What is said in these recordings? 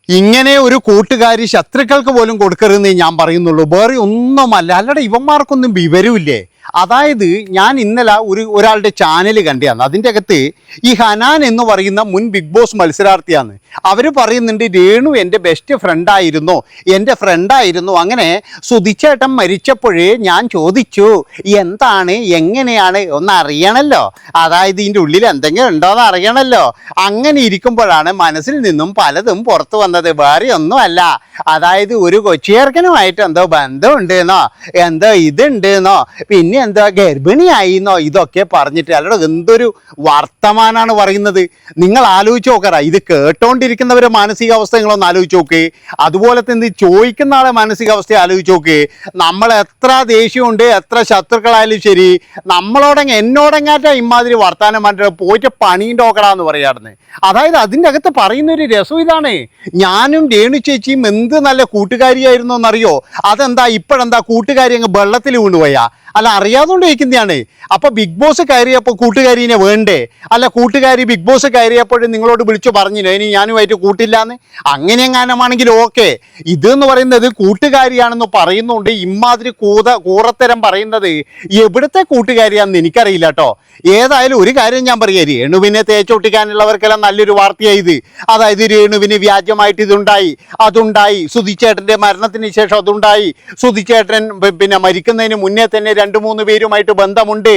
ഇങ്ങനെ ഒരു കൂട്ടുകാരി ശത്രുക്കൾക്ക് പോലും കൊടുക്കരുതെന്നേ ഞാൻ പറയുന്നുള്ളൂ. വേറെ ഒന്നുമല്ല. അല്ലടെ ഇവന്മാർക്കൊന്നും വിവരമില്ലേ? അതായത് ഞാൻ ഇന്നലെ ഒരാളുടെ ചാനൽ കണ്ടിയാണ്. അതിൻ്റെ അകത്ത് ഈ ഹനാൻ എന്ന് പറയുന്ന മുൻ ബിഗ് ബോസ് മത്സരാർത്ഥിയാണ്. അവർ പറയുന്നുണ്ട് രേണു എൻ്റെ ബെസ്റ്റ് ഫ്രണ്ടായിരുന്നു, എൻ്റെ ഫ്രണ്ടായിരുന്നു. അങ്ങനെ സുധിച്ചേട്ടൻ മരിച്ചപ്പോഴേ ഞാൻ ചോദിച്ചു എന്താണ് എങ്ങനെയാണ് ഒന്ന് അറിയണമല്ലോ, അതായത് ഇതിൻ്റെ ഉള്ളിൽ എന്തെങ്കിലും ഉണ്ടോയെന്ന് അറിയണമല്ലോ. അങ്ങനെ ഇരിക്കുമ്പോഴാണ് മനസ്സിൽ നിന്നും പലതും പുറത്തു വന്നത്. വേറെ ഒന്നുമല്ല, അതായത് ഒരു കൊച്ചിയേർക്കനുമായിട്ട് എന്തോ ബന്ധമുണ്ടെന്നോ എന്തോ ഇതുണ്ടെന്നോ പിന്നെ എന്തോ ഗർഭിണിയായിന്നോ ഇതൊക്കെ പറഞ്ഞിട്ട് അല്ലടോ എന്തൊരു വർത്തമാനാണ് പറയുന്നത്. നിങ്ങൾ ആലോചിച്ച് നോക്കറ, ഇത് കേട്ടോണ്ടിരിക്കുന്നവരുടെ മാനസികാവസ്ഥ നിങ്ങളൊന്ന് ആലോചിച്ച് നോക്ക്. അതുപോലെ തന്നെ ചോദിക്കുന്ന ആളെ മാനസികാവസ്ഥ ആലോചിച്ച് നോക്ക്. നമ്മൾ എത്ര ദേഷ്യമുണ്ട്, എത്ര ശത്രുക്കളായാലും ശരി, നമ്മളോടെങ്ങ എന്നോടെങ്ങാറ്റ ഇമാതിരി വർത്താനം പറഞ്ഞിട്ട് പോയിട്ട് പണീൻ്റെ നോക്കടാന്ന് പറയാറുണ്ട്. അതായത് അതിൻ്റെ അകത്ത് പറയുന്നൊരു രസം ഇതാണ്. ഞാനും രേണു ചേച്ചിയും എന്ത് നല്ല കൂട്ടുകാരിയായിരുന്നു എന്നറിയോ? അതെന്താ ഇപ്പോഴെന്താ കൂട്ടുകാരി അങ്ങ് വെള്ളത്തിൽ വീണുപോയാ? അല്ല, അറിയാതുകൊണ്ട് ചോദിക്കുന്നതാണ്. അപ്പൊ ബിഗ് ബോസ് കയറിയപ്പോൾ കൂട്ടുകാരിനെ വേണ്ടേ? അല്ല, കൂട്ടുകാരി ബിഗ് ബോസ് കയറിയപ്പോഴും നിങ്ങളോട് വിളിച്ചു പറഞ്ഞില്ല ഇനി ഞാനുമായിട്ട് കൂട്ടില്ലാന്ന്? അങ്ങനെ എങ്ങാനുമാണെങ്കിൽ ഓക്കെ. ഇതെന്ന് പറയുന്നത് കൂട്ടുകാരിയാണെന്ന് പറയുന്നുണ്ട്. ഇമാതിരി കൂറത്തരം പറയുന്നത് എവിടുത്തെ കൂട്ടുകാരിയാണെന്ന് എനിക്കറിയില്ല കേട്ടോ. ഏതായാലും ഒരു കാര്യം ഞാൻ പറയാം, രേണുവിനെ തേച്ചൊട്ടിക്കാനുള്ളവർക്കെല്ലാം നല്ലൊരു വാർത്തയായത്. അതായത് രേണുവിന് വ്യാജമായിട്ട് ഇതുണ്ടായി, അതുണ്ടായി, സുധിച്ചേട്ടൻ്റെ മരണത്തിന് ശേഷം അതുണ്ടായി, സുധിച്ചേട്ടൻ പിന്നെ മരിക്കുന്നതിന് മുന്നേ തന്നെ 2-3 പേരുമായിട്ട് ബന്ധമുണ്ട്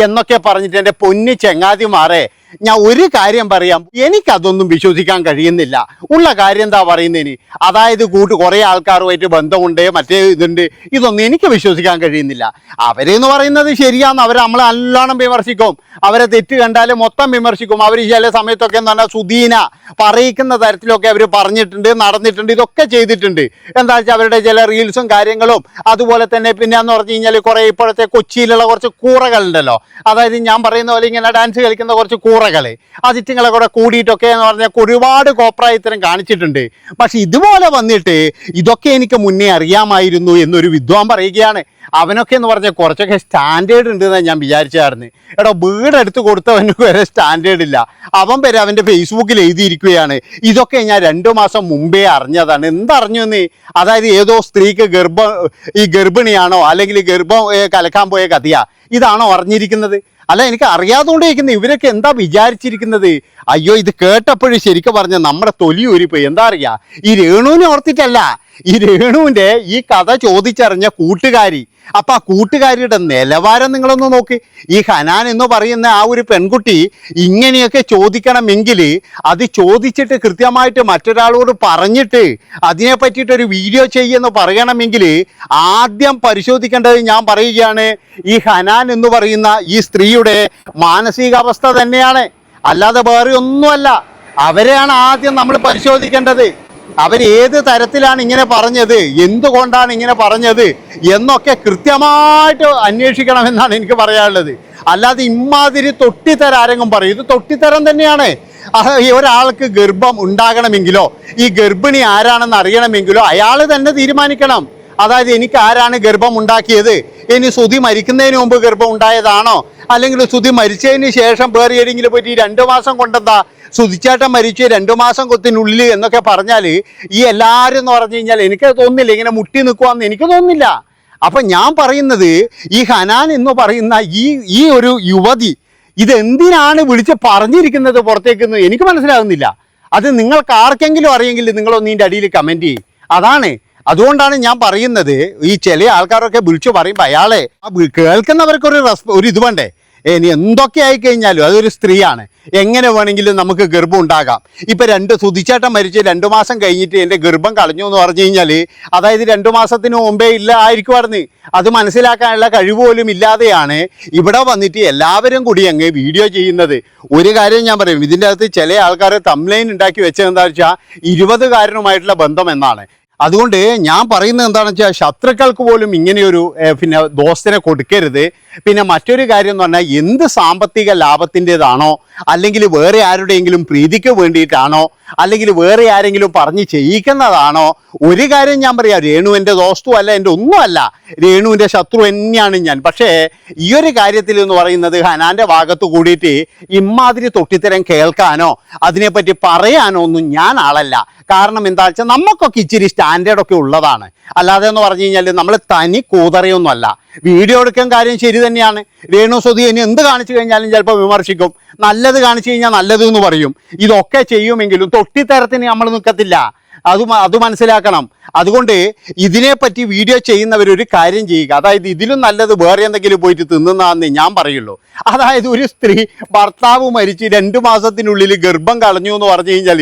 എന്നൊക്കെ പറഞ്ഞിട്ട് എൻ്റെ പൊന്നു ചങ്ങാതിമാരെ, ഞാൻ ഒരു കാര്യം പറയാം, എനിക്കതൊന്നും വിശ്വസിക്കാൻ കഴിയുന്നില്ല. ഉള്ള കാര്യം എന്താ പറയുന്നതിന്? അതായത് കുറേ ആൾക്കാരുമായിട്ട് ബന്ധമുണ്ട്, മറ്റേ ഇതുണ്ട്, ഇതൊന്നും എനിക്ക് വിശ്വസിക്കാൻ കഴിയുന്നില്ല. അവരെന്ന് പറയുന്നത് ശരിയാന്ന്, അവർ നമ്മളെ നല്ലോണം വിമർശിക്കും, അവരെ തെറ്റ് കണ്ടാൽ മൊത്തം വിമർശിക്കും. അവർ ചില സമയത്തൊക്കെ എന്ന് പറഞ്ഞാൽ സുധീന പറയിക്കുന്ന തരത്തിലൊക്കെ അവർ പറഞ്ഞിട്ടുണ്ട്, നടന്നിട്ടുണ്ട്, ഇതൊക്കെ ചെയ്തിട്ടുണ്ട്. എന്താ വെച്ചാൽ അവരുടെ ചില റീൽസും കാര്യങ്ങളും, അതുപോലെ തന്നെ പിന്നെ എന്ന് പറഞ്ഞു കഴിഞ്ഞാൽ കുറേ ഇപ്പോഴത്തെ കൊച്ചിയിലുള്ള കുറച്ച് കൂറകളുണ്ടല്ലോ, അതായത് ഞാൻ പറയുന്ന പോലെ ഇങ്ങനെ ഡാൻസ് കളിക്കുന്ന കുറച്ച് കൂറകളെ അതിറ്റുങ്ങളെ കൂടെ കൂടിയിട്ടൊക്കെ എന്ന് പറഞ്ഞാൽ ഒരുപാട് കോപ്രായത്തരം കാണിച്ചിട്ടുണ്ട്. പക്ഷെ ഇതുപോലെ വന്നിട്ട് ഇതൊക്കെ എനിക്ക് മുന്നേ അറിയാമായിരുന്നു എന്നൊരു വിദ്വാൻ പറയുകയാണ്. അവനൊക്കെ എന്ന് പറഞ്ഞാൽ കുറച്ചൊക്കെ സ്റ്റാൻഡേർഡ് ഉണ്ട് എന്നാണ് ഞാൻ വിചാരിച്ചായിരുന്നു. എടോ, വീടെടുത്ത് കൊടുത്തവന് വരെ സ്റ്റാൻഡേർഡ് ഇല്ല. അവൻ വരെ അവൻ്റെ ഫേസ്ബുക്കിൽ എഴുതിയിരിക്കുകയാണ് ഇതൊക്കെ ഞാൻ 2 മാസം മുമ്പേ അറിഞ്ഞതാണ്. എന്തറിഞ്ഞു എന്ന്? അതായത് ഏതോ സ്ത്രീക്ക് ഗർഭിണിയാണോ അല്ലെങ്കിൽ ഗർഭം കലക്കാൻ പോയ കഥയാ, ഇതാണോ അറിഞ്ഞിരിക്കുന്നത്? അല്ല, എനിക്ക് അറിയാതുകൊണ്ട് ചോദിക്കുന്നത് ഇവരൊക്കെ എന്താ വിചാരിച്ചിരിക്കുന്നത്? അയ്യോ, ഇത് കേട്ടപ്പോഴും ശരിക്കും പറഞ്ഞ നമ്മുടെ തൊലി ഊരിപ്പോയി. എന്താ അറിയാ, ഈ രേണുവിനെ ഓർത്തിട്ടല്ല, ഈ രേണുവിൻ്റെ ഈ കഥ ചോദിച്ചറിഞ്ഞ കൂട്ടുകാരി. അപ്പം ആ കൂട്ടുകാരിയുടെ നിലവാരം നിങ്ങളൊന്ന് നോക്ക്. ഈ ഹനാൻ എന്ന് പറയുന്ന ആ ഒരു പെൺകുട്ടി ഇങ്ങനെയൊക്കെ ചോദിക്കണമെങ്കിൽ അത് ചോദിച്ചിട്ട് കൃത്യമായിട്ട് മറ്റൊരാളോട് പറഞ്ഞിട്ട് അതിനെ പറ്റിയിട്ടൊരു വീഡിയോ ചെയ്യുമെന്ന് പറയണമെങ്കിൽ ആദ്യം പരിശോധിക്കേണ്ടത് ഞാൻ പറയുകയാണ് ഈ ഹനാൻ എന്ന് പറയുന്ന ഈ സ്ത്രീയുടെ മാനസികാവസ്ഥ തന്നെയാണ്, അല്ലാതെ വേറെ ഒന്നുമല്ല. അവരെയാണ് ആദ്യം നമ്മൾ പരിശോധിക്കേണ്ടത്. അവരേത് തരത്തിലാണ് ഇങ്ങനെ പറഞ്ഞത്, എന്തുകൊണ്ടാണ് ഇങ്ങനെ പറഞ്ഞത് എന്നൊക്കെ കൃത്യമായിട്ട് അന്വേഷിക്കണമെന്നാണ് എനിക്ക് പറയാനുള്ളത്. അല്ലാതെ ഇമാതിരി തൊട്ടിത്തരം ആരെങ്കിലും പറയും, ഇത് തൊട്ടിത്തരം തന്നെയാണ്. ഒരാൾക്ക് ഗർഭം ഉണ്ടാകണമെങ്കിലോ ഈ ഗർഭിണി ആരാണെന്ന് അറിയണമെങ്കിലോ അയാൾ തന്നെ തീരുമാനിക്കണം. അതായത് എനിക്ക് ആരാണ് ഗർഭം ഉണ്ടാക്കിയത്, ഇനി സുധി മരിക്കുന്നതിന് മുമ്പ് ഗർഭം ഉണ്ടായതാണോ, അല്ലെങ്കിൽ സുധി മരിച്ചതിന് ശേഷം വേറെ ഏതെങ്കിലും പറ്റി 2 മാസം കൊണ്ടെന്താ സുധിച്ചേട്ടൻ മരിച്ച് 2 മാസം കൊത്തിനുള്ളിൽ എന്നൊക്കെ പറഞ്ഞാൽ ഈ എല്ലാവരും എന്ന് പറഞ്ഞു കഴിഞ്ഞാൽ എനിക്ക് തോന്നുന്നില്ല ഇങ്ങനെ മുട്ടി നിൽക്കുവാന്ന് എനിക്ക് തോന്നുന്നില്ല. അപ്പം ഞാൻ പറയുന്നത് ഈ ഹനാൻ എന്ന് പറയുന്ന ഈ ഒരു യുവതി ഇതെന്തിനാണ് വിളിച്ച് പറഞ്ഞിരിക്കുന്നത് പുറത്തേക്കെന്ന് എനിക്ക് മനസ്സിലാകുന്നില്ല. അത് നിങ്ങൾക്ക് ആർക്കെങ്കിലും അറിയെങ്കിൽ നിങ്ങളൊന്ന് ഇതിൻ്റെ അടിയിൽ കമൻറ്റ് ചെയ്യും. അതാണ്, അതുകൊണ്ടാണ് ഞാൻ പറയുന്നത് ഈ ചില ആൾക്കാരൊക്കെ വിളിച്ചു പറയുമ്പോൾ അയാളെ കേൾക്കുന്നവർക്കൊരു ഒരു ഇത് വേണ്ടേ? ഇനി എന്തൊക്കെ ആയിക്കഴിഞ്ഞാലും അതൊരു സ്ത്രീയാണ്, എങ്ങനെ വേണമെങ്കിലും നമുക്ക് ഗർഭം ഉണ്ടാകാം. ഇപ്പം സുധിച്ചേട്ടൻ മരിച്ച് 2 മാസം കഴിഞ്ഞിട്ട് എൻ്റെ ഗർഭം കളഞ്ഞു എന്ന് പറഞ്ഞു കഴിഞ്ഞാൽ അതായത് 2 മാസത്തിന് മുമ്പേ ഇല്ല ആയിരിക്കുമായിരുന്നു. അത് മനസ്സിലാക്കാനുള്ള കഴിവ് പോലും ഇല്ലാതെയാണ് ഇവിടെ വന്നിട്ട് എല്ലാവരും കൂടി അങ്ങ് വീഡിയോ ചെയ്യുന്നത്. ഒരു കാര്യം ഞാൻ പറയും, ഇതിൻ്റെ അകത്ത് ചില ആൾക്കാർ തംബ്നെയിൽ ഉണ്ടാക്കി വെച്ചതെന്താ വെച്ചാൽ 20കാരനുമായിട്ടുള്ള ബന്ധം എന്നാണ്. അതുകൊണ്ട് ഞാൻ പറയുന്നത് എന്താണെന്ന് വെച്ചാൽ ശത്രുക്കൾക്ക് പോലും ഇങ്ങനെയൊരു പിന്നെ ദോസ്തിനെ കൊടുക്കരുത്. പിന്നെ മറ്റൊരു കാര്യം എന്ന് പറഞ്ഞാൽ എന്ത് സാമ്പത്തിക ലാഭത്തിൻ്റെതാണോ അല്ലെങ്കിൽ വേറെ ആരുടെയെങ്കിലും പ്രീതിക്ക് വേണ്ടിയിട്ടാണോ അല്ലെങ്കിൽ വേറെ ആരെങ്കിലും പറഞ്ഞ് ചെയ്യിക്കുന്നതാണോ, ഒരു കാര്യം ഞാൻ പറയാം, രേണു എൻ്റെ ദോസ്തു അല്ല, എൻ്റെ ഒന്നുമല്ല, രേണുവിൻ്റെ ശത്രു തന്നെയാണ് ഞാൻ. പക്ഷേ ഈ ഒരു കാര്യത്തിൽ എന്ന് പറയുന്നത് ഹനാൻ്റെ ഭാഗത്ത് കൂടിയിട്ട് ഇമ്മാതിരി തൊട്ടിത്തരം കേൾക്കാനോ അതിനെപ്പറ്റി പറയാനോ ഒന്നും ഞാൻ ആളല്ല. കാരണം എന്താ വെച്ചാൽ നമുക്കൊക്കെ ഇച്ചിരി സ്റ്റാൻഡേർഡൊക്കെ ഉള്ളതാണ്. അല്ലാതെ എന്ന് പറഞ്ഞു കഴിഞ്ഞാൽ നമ്മൾ തനി കൂതറയൊന്നുമല്ല. വീഡിയോ എടുക്കാൻ കാര്യം ശരി തന്നെയാണ്. രേണു സുധി ഇനി എന്ത് കാണിച്ചു കഴിഞ്ഞാലും ചിലപ്പോൾ വിമർശിക്കും, നല്ലത് കാണിച്ചു കഴിഞ്ഞാൽ നല്ലത് എന്ന് പറയും. ഇതൊക്കെ ചെയ്യുമെങ്കിലും തൊട്ടിത്തരത്തിന് നമ്മൾ നിൽക്കത്തില്ല. അത് മനസ്സിലാക്കണം. അതുകൊണ്ട് ഇതിനെപ്പറ്റി വീഡിയോ ചെയ്യുന്നവരൊരു കാര്യം ചെയ്യുക, അതായത് ഇതിലും നല്ലത് വേറെ എന്തെങ്കിലും പോയിട്ട് തിന്നുന്നതെന്ന് ഞാൻ പറയുള്ളൂ. അതായത് ഒരു സ്ത്രീ ഭർത്താവ് മരിച്ച് 2 മാസത്തിനുള്ളിൽ ഗർഭം കളഞ്ഞു എന്ന് പറഞ്ഞു കഴിഞ്ഞാൽ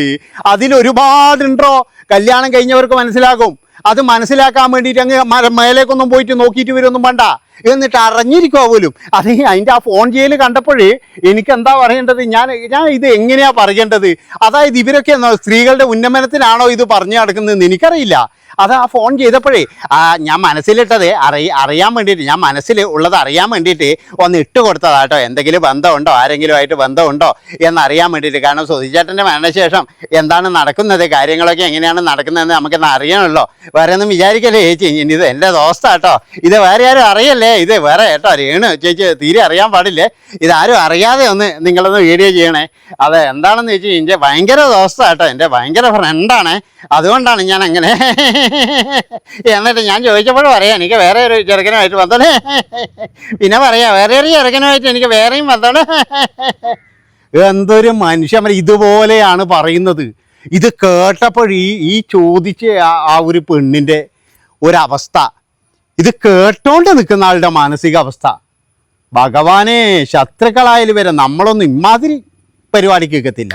അതിലൊരുപാടുണ്ടോ കല്യാണം കഴിഞ്ഞവർക്ക് മനസ്സിലാകും. അത് മനസ്സിലാക്കാൻ വേണ്ടിയിട്ട് അങ്ങ് മേലേക്കൊന്നും പോയിട്ട് നോക്കിയിട്ട് വരുമൊന്നും വേണ്ട, എന്നിട്ട് അറിഞ്ഞിരിക്കുക പോലും. അത് അതിൻ്റെ ആ ഫോൺ ചെയ്യൽ കണ്ടപ്പോഴേ എനിക്ക് എന്താ പറയേണ്ടത്, ഞാൻ ഇത് എങ്ങനെയാ പറയേണ്ടത്? അതായത് ഇവരൊക്കെ സ്ത്രീകളുടെ ഉന്നമനത്തിനാണോ ഇത് പറഞ്ഞു നടക്കുന്നതെന്ന് എനിക്കറിയില്ല. അത് ആ ഫോൺ ചെയ്തപ്പോഴേ ഞാൻ മനസ്സിലിട്ടത് അറിയാൻ വേണ്ടിയിട്ട്, ഞാൻ മനസ്സിൽ ഉള്ളത് അറിയാൻ വേണ്ടിയിട്ട് ഒന്ന് ഇട്ട് കൊടുത്തതാട്ടോ. എന്തെങ്കിലും ബന്ധമുണ്ടോ, ആരെങ്കിലും ആയിട്ട് ബന്ധമുണ്ടോ എന്നറിയാൻ വേണ്ടിയിട്ട്. കാരണം സുധിച്ചേട്ടൻ്റെ മരണശേഷം എന്താണ് നടക്കുന്നത്, കാര്യങ്ങളൊക്കെ എങ്ങനെയാണ് നടക്കുന്നതെന്ന് നമുക്കെന്ന് അറിയണമല്ലോ. വേറെ ഒന്നും വിചാരിക്കല്ലേ ചേച്ചി, ഇത് എൻ്റെ ദോസ്താട്ടോ, ഇത് വേറെ ആരും അറിയല്ലേ, ഇത് വേറെ കേട്ടോ രേണു ചേച്ചി തീരെ അറിയാൻ പാടില്ലേ, ഇതാരും അറിയാതെ ഒന്ന് നിങ്ങളൊന്ന് വീഡിയോ ചെയ്യണേ. അത് എന്താണെന്ന് ചേച്ചി എൻ്റെ ഭയങ്കര ദോസ്താട്ടോ, എൻ്റെ ഭയങ്കര ഫ്രണ്ടാണ്, അതുകൊണ്ടാണ് ഞാൻ അങ്ങനെ. എന്നിട്ട് ഞാൻ ചോദിച്ചപ്പോഴും പറയാം എനിക്ക് വേറെ ഒരു ചെറുക്കനുമായിട്ട് ബന്ധമാണ്, പിന്നെ പറയാം വേറെ ഒരു ചെറുക്കനുമായിട്ട് എനിക്ക് വേറെയും ബന്ധമാണ്. എന്തൊരു മനുഷ്യൻ ഇതുപോലെയാണ് പറയുന്നത്. ഇത് കേട്ടപ്പോൾ ഈ ചോദിച്ച ആ ഒരു പെണ്ണിൻ്റെ ഒരവസ്ഥ, ഇത് കേട്ടോണ്ട് നിൽക്കുന്ന ആളുടെ മാനസികാവസ്ഥ, ഭഗവാനെ, ശത്രുക്കളായാലും വരെ നമ്മളൊന്നും ഇമാതിരി പരിപാടിക്ക് വെക്കത്തില്ല.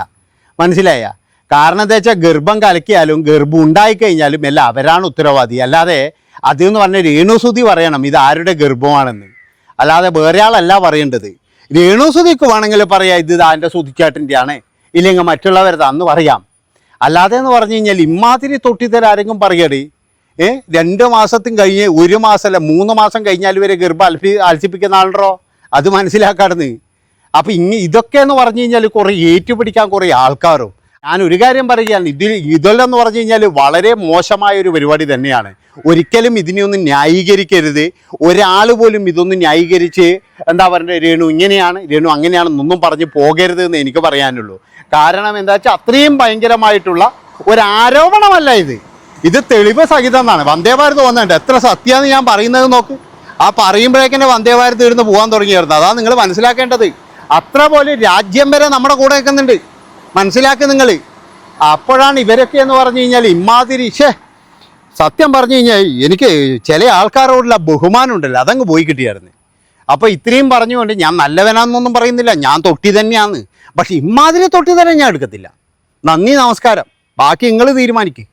മനസ്സിലായ? കാരണം എന്താ വെച്ചാൽ ഗർഭം കലക്കിയാലും ഗർഭം ഉണ്ടായിക്കഴിഞ്ഞാലും എല്ലാം അവരാണ് ഉത്തരവാദി. അല്ലാതെ അതെന്ന് പറഞ്ഞാൽ രേണുസുതി പറയണം ഇത് ആരുടെ ഗർഭമാണെന്ന്, അല്ലാതെ വേറെ ആളല്ല പറയേണ്ടത്. രേണുസുതിക്ക് വേണമെങ്കിൽ പറയാം ഇത് എൻ്റെ സുതിച്ചേട്ടൻ്റെയാണ്, ഇല്ലെങ്കിൽ മറ്റുള്ളവരതാന്ന് പറയാം. അല്ലാതെ എന്ന് പറഞ്ഞു കഴിഞ്ഞാൽ ഇമാതിരി തൊട്ടിത്തരം ആരെങ്കിലും പറയടി. 2 മാസത്തും കഴിഞ്ഞ് 1 മാസമല്ല 3 മാസം കഴിഞ്ഞാൽ വരെ ഗർഭം ആൽസിപ്പിക്കുന്ന ആളുണ്ടോ, അത് മനസ്സിലാക്കാടുന്ന്. അപ്പം ഇതൊക്കെ എന്ന് പറഞ്ഞു കഴിഞ്ഞാൽ കുറേ ഏറ്റുപിടിക്കാൻ കുറേ ആൾക്കാരും. ഞാനൊരു കാര്യം പറയുകയാണ്, ഇതെല്ലാം പറഞ്ഞു കഴിഞ്ഞാൽ വളരെ മോശമായൊരു പരിപാടി തന്നെയാണ്. ഒരിക്കലും ഇതിനെയൊന്നും ന്യായീകരിക്കരുത്. ഒരാൾ പോലും ഇതൊന്നും ന്യായീകരിച്ച് എന്താ പറയുക രേണു ഇങ്ങനെയാണ് രേണു അങ്ങനെയാണെന്നൊന്നും പറഞ്ഞ് പോകരുത് എന്ന് എനിക്ക് പറയാനുള്ളൂ. കാരണം എന്താ വെച്ചാൽ അത്രയും ഭയങ്കരമായിട്ടുള്ള ഒരാരോപണമല്ല ഇത് തെളിവ് സഹിതം എന്നാണ്. വന്ദേഭാരത് വന്നിട്ടുണ്ട്, എത്ര സത്യമാണെന്ന് ഞാൻ പറയുന്നത് നോക്ക്. ആ പറയുമ്പോഴേക്കെന്നെ വന്ദേഭാരത് ഇരുന്ന് പോകാൻ തുടങ്ങിയായിരുന്നു. അതാണ് നിങ്ങൾ മനസ്സിലാക്കേണ്ടത്. അത്ര പോലെ രാജ്യം വരെ നമ്മുടെ കൂടെ നിൽക്കുന്നുണ്ട്, മനസ്സിലാക്കുക നിങ്ങൾ. അപ്പോഴാണ് ഇവരൊക്കെ എന്ന് പറഞ്ഞു കഴിഞ്ഞാൽ ഇമാതിരി സത്യം പറഞ്ഞു കഴിഞ്ഞാൽ എനിക്ക് ചില ആൾക്കാരോടുള്ള ബഹുമാനം ഉണ്ടല്ലോ അതങ്ങ് പോയി കിട്ടിയായിരുന്നു. അപ്പോൾ ഇത്രയും പറഞ്ഞുകൊണ്ട് ഞാൻ നല്ലവനാണെന്നൊന്നും പറയുന്നില്ല, ഞാൻ തൊട്ടി തന്നെയാണ്. പക്ഷെ ഇമാതിരി തൊട്ടി തന്നെ ഞാൻ എടുക്കത്തില്ല. നന്ദി, നമസ്കാരം. ബാക്കി നിങ്ങൾ തീരുമാനിക്കും.